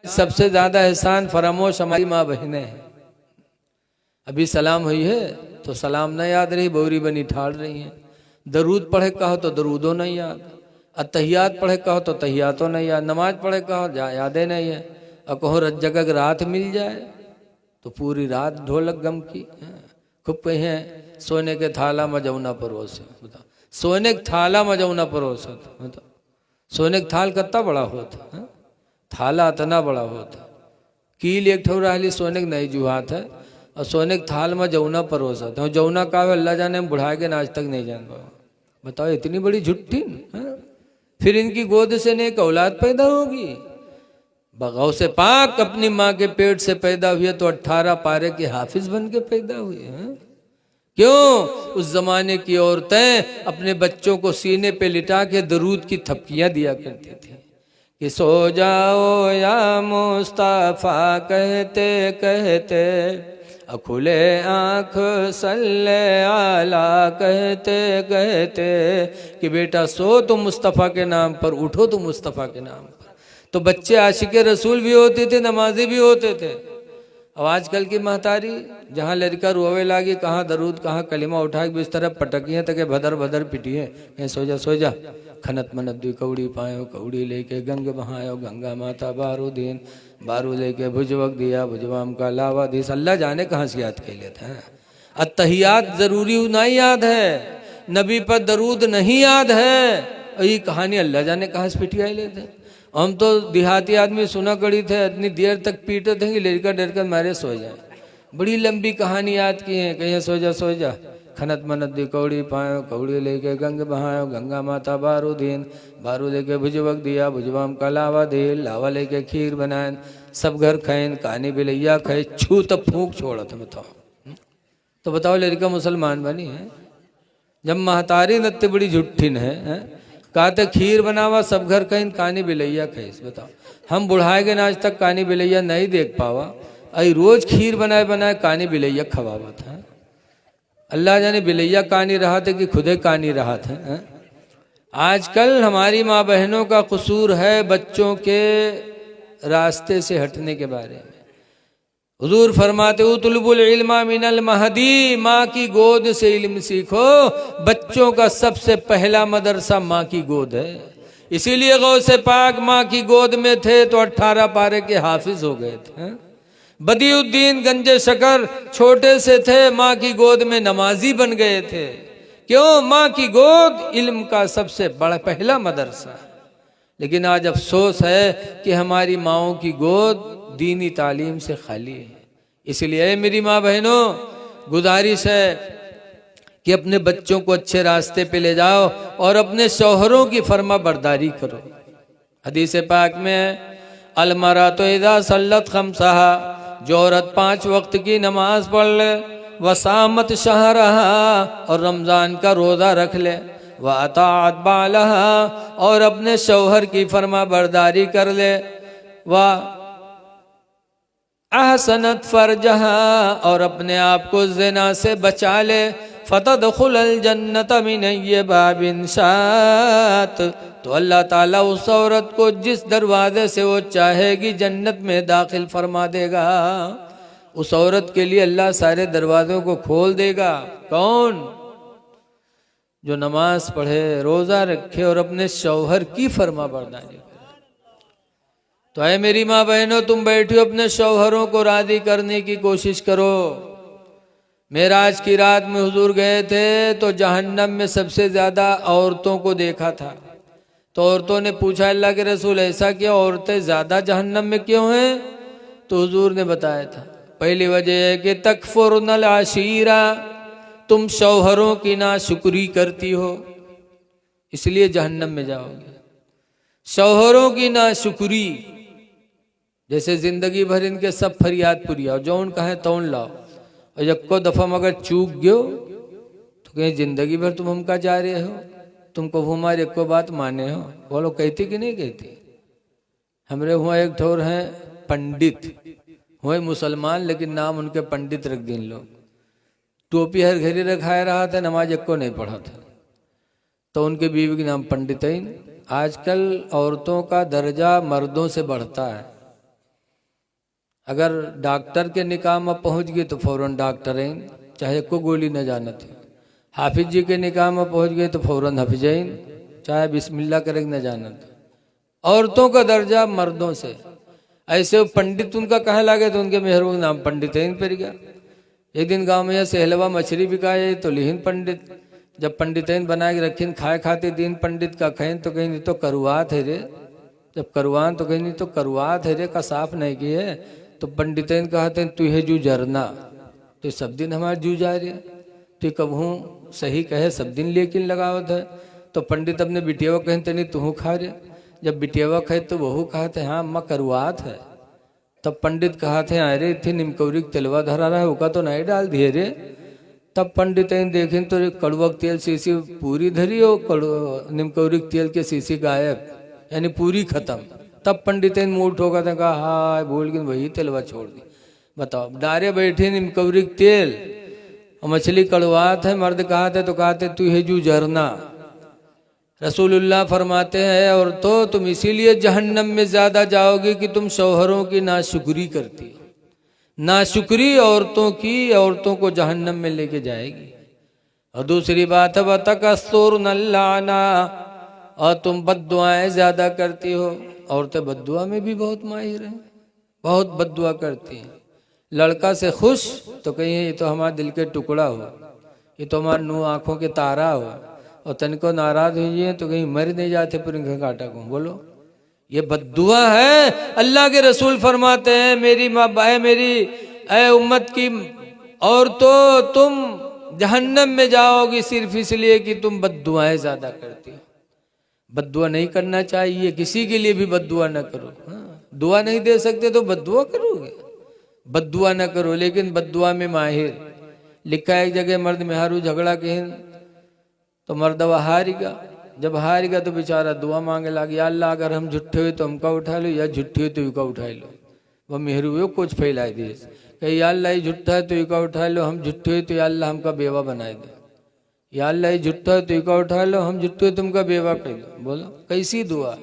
सबसे ज्यादा एहसान फरामोश हमारी माँ बहनें हैं। अभी सलाम हुई है तो सलाम न याद रही, बोरी बनी ठाड़ रही हैं। दरूद पढ़े कहो तो दरूदो नहीं याद, अतहियात पढ़े कहो तो तहियातो नहीं याद, नमाज पढ़े कहो यादें नहीं है। और कहो जगह रात मिल जाए तो पूरी रात ढोलक गम की। खूब कही है सोने के थाला मजौना परोसे, बताओ सोने के थाला मजौना परोसे, बताओ सोने का थाल कितना बड़ा होता, थाला इतना बड़ा होता, कील एक ठो रही सोने के नहीं जुहात है, और सोने के थाल में जौना परोसा था। जौना का अल्लाह जाने हम बुढ़ा के आज तक नहीं जान पाओ। बताओ इतनी बड़ी झुट्ठी। फिर इनकी गोद से नेक औलाद पैदा होगी। बगाव से पाक अपनी माँ के पेट से पैदा हुए तो 18 पारे के हाफिज बन के पैदा हुए हैं। क्यों? उस जमाने की औरतें अपने बच्चों को सीने पे लिटा के दरूद की थपकियां दिया करती थी कि सो जाओ या मुस्तफा कहते कहते, खुले आँख सल्ले आला कहते कहते, कि बेटा सो तो मुस्तफ़ा के नाम पर, उठो तो मुस्तफ़ा के नाम पर। तो बच्चे आशिक रसूल भी होते थे, नमाजी भी होते थे। अब आजकल की महतारी जहाँ लड़का रोवे लागी, कहाँ दरूद कहाँ कलिमा उठा के बिस्तर पटकिए तक भदर भदर पिटिए, कहीं सो जा खनत मनत दुई कौड़ी पायो, कौड़ी लेके गंग बहायो, गंगा माता बारू दिन, बारू लेके भुजवक दिया, भुजवाम का लावा दिस। अल्लाह जाने कहाँ से याद कर लेते हैं। अत्तहियात जरूरी नहीं याद है, नबी पर दरूद नहीं याद है, और ये कहानी अल्लाह जाने कहाँ से पिटिया लेते हैं। हम तो देहाती आदमी सुना करी थे, इतनी देर तक पीटे थे कि लड़का डर कर मारे सो जाए। बड़ी लंबी कहानी याद की है, कहीं सो जा खनत मनत दी कौड़ी पायो, कौड़ी लेके गंग बहायो, गंगा माता बारू दिन, बारू लेके भुजवक दिया, भुजवाम का लावा दे, लावा लेके खीर बनाए, सब घर खाएं, कानी बिलैया खाए, छू तब फूंक छोड़ा था। बताओ तो बताओ लड़का मुसलमान बनी है जब महतारी नत्ते बड़ी झुट्ठिन है। कहते खीर बनावा सब घर कहीं, कानी बिलैया खाइस। बताओ हम बुढ़ाए गए आज तक कानी बिलैया नहीं देख पावा, अई रोज खीर बनाए बनाए कानी बिलैया खवावा था। अल्लाह जाने बिलैया कानी रहा थे कि खुदे कानी रहा था। आजकल हमारी माँ बहनों का कसूर है बच्चों के रास्ते से हटने के बारे में। हुजूर फरमाते उतलबुल इल्मा मिनल महदी, माँ की गोद से इल्म सीखो। बच्चों का सबसे पहला मदरसा माँ की गोद है। इसीलिए गौसे पाक माँ की गोद में थे तो 18 पारे के हाफिज हो गए थे। बदियुद्दीन गंजे शकर छोटे से थे, माँ की गोद में नमाजी बन गए थे। क्यों? माँ की गोद इल्म का सबसे बड़ा पहला मदरसा। लेकिन आज अफसोस है कि हमारी माँओं की गोद दीनी तालीम से खाली है। इसलिए मेरी माँ बहनों, गुजारिश है कि अपने बच्चों को अच्छे रास्ते पे ले जाओ और अपने शौहरों की फर्मा बरदारी करो। हदीस पाक में अलमरा तो इदा सल्लत खमसहा, जो औरत 5 वक्त की नमाज पढ़ ले, वसामत शहरहा, और रमज़ान का रोज़ा रख ले, व अताअत बालहा, और अपने शौहर की फर्मा बरदारी कर ले, व अहसनत फरजहा, और अपने आप को ज़िना से बचा ले, फतदखुलल जन्नत मिन अय्यि बाबिन शात, तो अल्लाह ताला उस औरत को जिस दरवाजे से वो चाहेगी जन्नत में दाखिल फरमा देगा। उस औरत के लिए अल्लाह सारे दरवाज़ों को खोल देगा। कौन? जो नमाज पढ़े, रोज़ा रखे और अपने शौहर की फर्मा बरदारी। तो है मेरी माँ बहनों, तुम बैठो अपने शौहरों को राज़ी करने की कोशिश करो। मेराज की रात में हुजूर गए थे तो जहन्नम में सबसे ज़्यादा औरतों को देखा था। तो औरतों ने पूछा अल्लाह के रसूल ऐसा क्यों, औरतें ज़्यादा जहन्नम में क्यों हैं? तो हुजूर ने बताया था पहली वजह है कि तकफुरनल आशीरा, तुम शौहरों की नाशुक्री करती हो, इसलिए जहन्नम में जाओगे। शौहरों की नाशुक्री, जैसे जिंदगी भर इनके सब फरियाद पुरियाओ, जौन कहे तौन लाओ, और यक्को दफा मगर चूक गयो तो कहीं जिंदगी भर तुम हमका जा रहे हो, तुमको हमारे एको बात माने हो। बोलो कहती कि नहीं कहती? हमरे हुआ एक ठोर हैं पंडित, हुए मुसलमान लेकिन नाम उनके पंडित रख दिन लोग। टोपी हर घड़ी रखाए रहा था, नमाज एको नहीं पढ़ा था, तो उनके बीवी के नाम पंडित। आजकल औरतों का दर्जा मर्दों से बढ़ता है। अगर डॉक्टर के निकाह में पहुंच गए तो फौरन डॉक्टर हैं, चाहे को गोली न जाना थी। हाफिज जी के निकाह में पहुंच गए तो फौरन हाफिजैन, चाहे बिस्मिल्लाह करे न जाना थी। औरतों का दर्जा मर्दों से, ऐसे पंडित उनका कहे लागे तो उनके मेहरों का नाम पंडितैन पड़ गया। एक दिन गांव में यह सहलवा मछली बिकाए तो लिहिन पंडित, जब पंडितैन बना के रखीन खाए खाते दिन पंडित का कहें तो कहीं नहीं तो करुआत है रे, जब करुआन तो कहीं नहीं तो करुआत है रे का साफ नहीं की है। तो पंडितैन कहते हैं तू है जू जरना, तो सब दिन हमारे जू जा रहे, तो कबहू सही कहे सब दिन लेकिन लगावत है। तो पंडित अपने बिटियावा कहते नहीं तू खा रहे, जब बिटियावा कहे तो वहू कहते हाँ अम्मा करुआत है। तब पंडित कहते अरे थे निमकौरी तेलवा धरा रहा है उसका तो नहीं डाल दिए रे। तब पंडित देखें तो कड़वा तेल शीशी पूरी धरी हो, निमकौरी तेल के शीशी गायब, यानी पूरी खत्म। तब पंडित मूठ होगा था कहा हाँ भूल गए वही तेलवा छोड़ दी। बताओ डारे बैठे निमकौरी तेल और मछली कड़वात है, मर्द कहते तो कहते तू है जू जरना। रसूलुल्लाह फरमाते हैं और तो तुम इसीलिए जहन्नम में ज्यादा जाओगे कि तुम शौहरों की नाशुक्री करती हो। नाशुक्री औरतों की औरतों को जहन्नम में लेके जाएगी। और दूसरी बात है वतकस्तुर नल्लाना, और तुम बद्दुआएं ज्यादा करती हो। औरतें बद्दुआ में भी बहुत माहिर हैं, बहुत बद्दुआ करती हैं। लड़का से खुश तो कहीं ये तो हमारे दिल के टुकड़ा हो, ये तो हमारे नू आंखों के तारा हो, और तनिको नाराज हुई है तो कहीं मर नहीं जाते पुरिंग काटा को। बोलो ये बद्दुआ है। अल्लाह के रसूल फरमाते हैं मेरी माँ बाए मेरी ऐ उम्मत की और तो तुम जहन्नम में जाओगी सिर्फ इसलिए कि तुम बद्दुआएं ज्यादा करती हो। बद्दुआ नहीं करना चाहिए, किसी के लिए भी बद्दुआ न करो। हाँ, दुआ नहीं दे सकते तो बद्दुआ करोगे, बद्दुआ न करो। लेकिन बद्दुआ में माहिर लिखा है एक जगह मर्द मेहारू झगड़ा के तो मर्दवा हारेगा, जब हारेगा तो बेचारा दुआ मांगे लगे अल्लाह अगर हम झूठे हुए तो हमका उठा लो, या झूठी हुई तो युका उठा लो। वह मेहरू हुए कुछ फैला दिए कहीं या अल्लाह झूठा है तो युका उठा लो, हम झूठे हुए तो या अल्लाह हमका बेवा बनाए दे, या अल्लाह झूठा है तो युका उठा लो, हम झूठे हुए तुमका बेवा कर दो। बोलो कैसी दुआ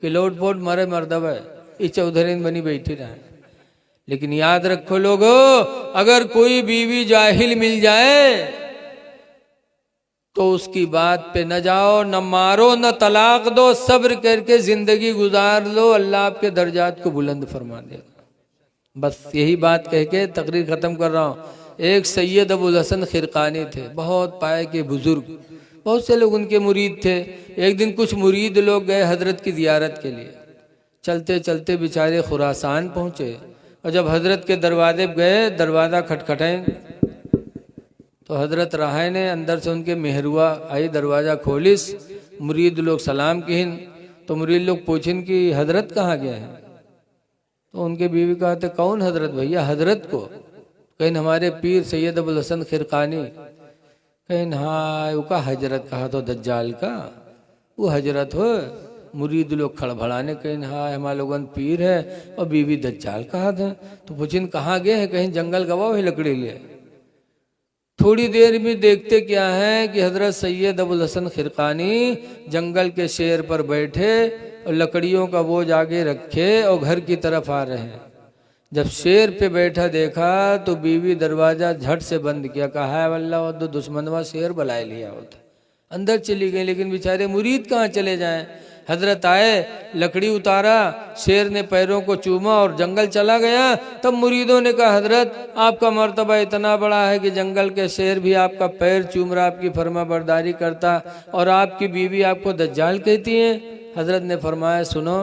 कि लोट पोट मरे मर्दवा है ये चौधरीन बनी बैठी रहे। लेकिन याद रखो लोगो, अगर कोई बीवी जाहिल मिल जाए तो उसकी बात पे न जाओ, न मारो, न तलाक दो, सब्र करके जिंदगी गुजार लो, अल्लाह आपके दर्जात को बुलंद फरमा देगा। बस यही बात कह के तकरीर खत्म कर रहा हूँ। एक सैयद अबुल हसन खिरकानी थे, बहुत पाए के बुजुर्ग, बहुत से लोग उनके मुरीद थे। एक दिन कुछ मुरीद लोग गए हजरत की जियारत के लिए, चलते चलते बेचारे खुरासान पहुंचे, और जब हजरत के दरवाजे गए दरवाज़ा खटखटाए तो हजरत रहाय ने अंदर से उनके मेहरुआ आई, दरवाज़ा खोलिस, मुरीद लोग सलाम किन तो मुरीद लोग पूछिन कि हजरत कहाँ गए हैं। तो उनके बीवी कहते कौन हजरत भैया, हजरत को कहीं हमारे पीर सैयद अबुल हसन खिरकानी, कहीं हाँ उसका हजरत कहा तो दज्जाल का वो हजरत हो। मुरीद लोग खड़बड़ाने कहीं हाँ हमारे लोगन पीर है और बीवी दज्जाल कहा था। तो पूछिन कहाँ गए हैं, कहीं जंगल गवाओ है लकड़ी लिए। थोड़ी देर में देखते क्या है कि हजरत सैयद अबुल हसन खिरकानी जंगल के शेर पर बैठे और लकड़ियों का बोझ आगे रखे और घर की तरफ आ रहे हैं। जब शेर पे बैठा देखा तो बीवी दरवाजा झट से बंद किया, कहा है वल्लाह तो दुश्मनवा शेर बुलाए लिया होता। अंदर चली गई, लेकिन बेचारे मुरीद कहाँ चले जाएं। हजरत आए, लकड़ी उतारा, शेर ने पैरों को चूमा और जंगल चला गया। तब मुरीदों ने कहा हजरत आपका मर्तबा इतना बड़ा है कि जंगल के शेर भी आपका पैर चूम रहा, आपकी फर्मा बरदारी करता, और आपकी बीवी आपको दज्जाल कहती है। हजरत ने फरमाया सुनो,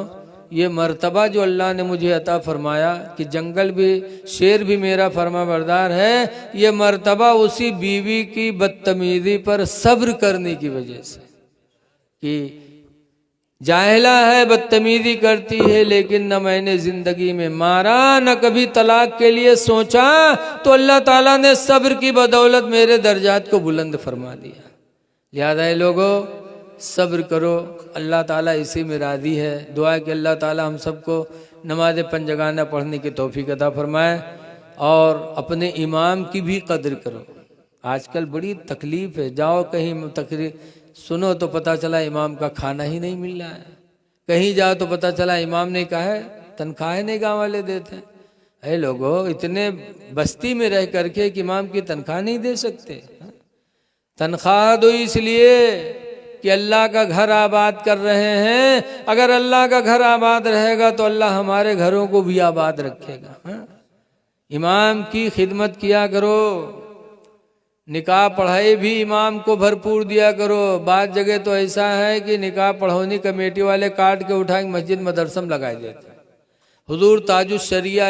ये मर्तबा जो अल्लाह ने मुझे अता फरमाया कि जंगल भी शेर भी मेरा फर्मा बरदार है, ये मर्तबा उसी बीवी की बदतमीजी पर सब्र करने की वजह से। कि जाहिला है, बदतमीजी करती है, लेकिन न मैंने जिंदगी में मारा न कभी तलाक के लिए सोचा, तो अल्लाह ताला ने सब्र की बदौलत मेरे दर्जात को बुलंद फरमा दिया। याद आए लोगों, सब्र करो, अल्लाह ताला इसी में राजी है। दुआ कि अल्लाह ताला हम सबको नमाज पंजगाना पढ़ने की तौफीक अता फरमाए और अपने इमाम की भी कदर करो। आजकल बड़ी तकलीफ है, जाओ कहीं तकरीर सुनो तो पता चला इमाम का खाना ही नहीं मिल रहा है, कहीं जाओ तो पता चला इमाम ने कहा है तनख्वाहें नहीं गाँव वाले देते हैं। अरे लोगों, इतने बस्ती में रह करके कि इमाम की तनख्वाह नहीं दे सकते? तनख्वाह दो इसलिए कि अल्लाह का घर आबाद कर रहे हैं। अगर अल्लाह का घर आबाद रहेगा तो अल्लाह हमारे घरों को भी आबाद रखेगा। इमाम की खिदमत किया करो, निकाह पढ़ाई भी इमाम को भरपूर दिया करो। बात जगह तो ऐसा है कि निकाह पढ़ौनी कमेटी वाले काट के उठा के मस्जिद मदरसम लगाए देते। हुजूर ताजुश शरिया